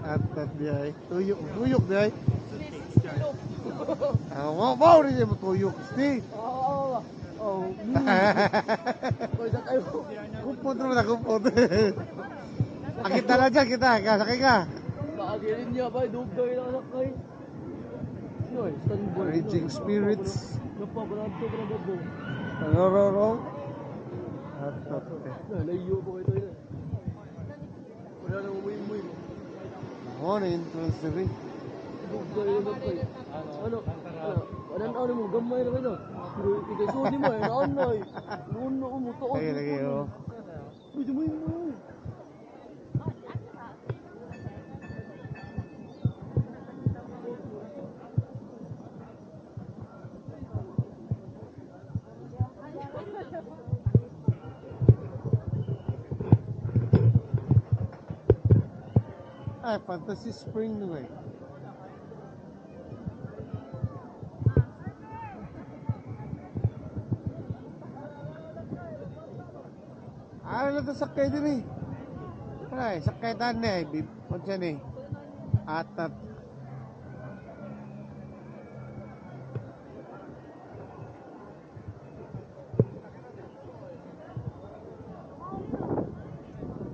Atat dia ay. Tuyok dia ay. Mau rin mo tuyok. Sti. Oo. Oh. Kupot rin na kupot. Akita na dyan kita. Sakay ka. Kaagilin niya ba? Dugay na anak kayo. Yoy, Istanbul. Raging spirits. Napagrado ka na ba? Roro. Atat. Layo po ito yun. Wala na umuwi-umuwi. Oo, na-influence na rin. Dugay na kayo. Ano? Ano mo? Gamay na kayo. Pero ikasuli mo eh. Naanay. Noon na umutoon. Lagi, oo. Pwede mo yun mo. Ay, Fantasy Spring na eh. Ano na ito sakay din eh. Ay, sakay tan eh. Bipon siya eh. Atat.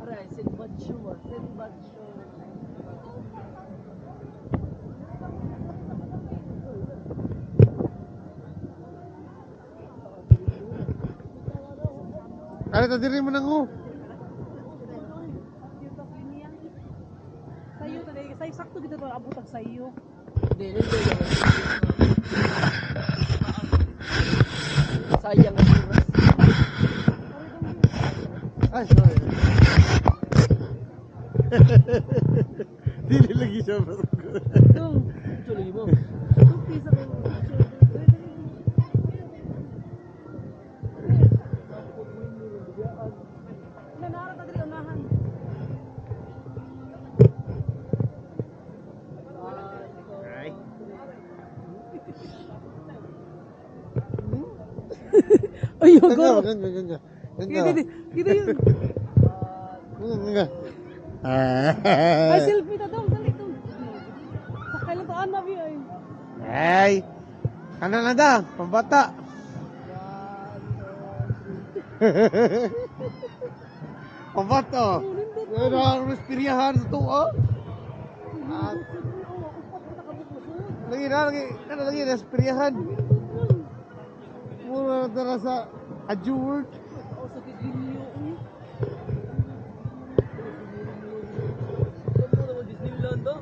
Aray, Sinbadsyo ah. Sinbadsyo. Ano ito diri mo nang Sayo tadi, sayo sakto gitu to abot ang sayo. Hindi, sayang ang oras. Ay, sorry. Dili lagi siya masuk. Actually mo. Tupi sa ko. Nanara ta diri unahan. Ay. Ay, Ganga, go. ganga, ganga. Kita yun. Ganga. Ay, selfie ta dong, dali to. Sakay lang to anabi ay. Ay. Kanan na da, pambata. Pambata. Ano ang respirahan sa tuwa? Lagi na, lagi. Ano lagi, respirahan. Mura na tara sa Adjeword. Ako sa Kidinyo. Ano naman Disneyland ah?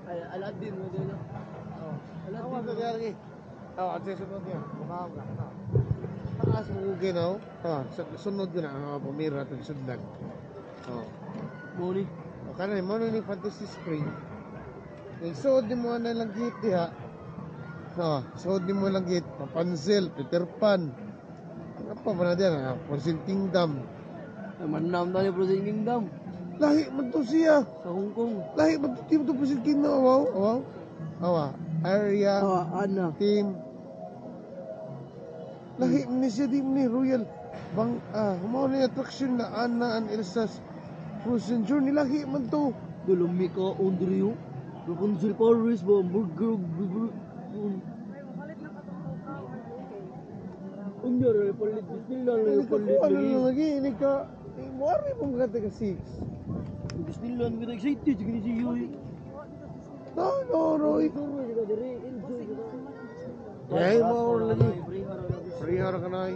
Ay, Aladdin mo din ah. Aladdin. lagi. At sa sunod yan. Bukaw ka. Takas mo ginaw. Sa sunod ko na. Pumira at sundan. Moni. O kanan mo ni Fantasy Spring. Suod di mo na lang git diha. Suod di mo lang git. Rapunzel, Peter Pan. Ano pa ba na diyan? Frozen Kingdom. Ay, manam na ni Frozen Kingdom. Lahi man to siya. Sa Hong Kong. Lahi man to team to Frozen Kingdom. Awaw. Area. Ana. Team. Lahi man ni siya di man ni Royal. Humaw na yung attraction na Anna and Elsa's Frozen Journey. Lahi man to. Dulumi ka, Ondrio. Rapunzel Paris ba? Burger. Unyar, palit Disneyland lang yung palit Ano lagi. na lagi? Ini ka. Muari mo mga taga 6. Disneyland kita excited. Sige ni Siyo eh. No, Roy. Enjoy ka diri. Enjoy ka. Ay, mo lagi. Free haro. Free hara ka na.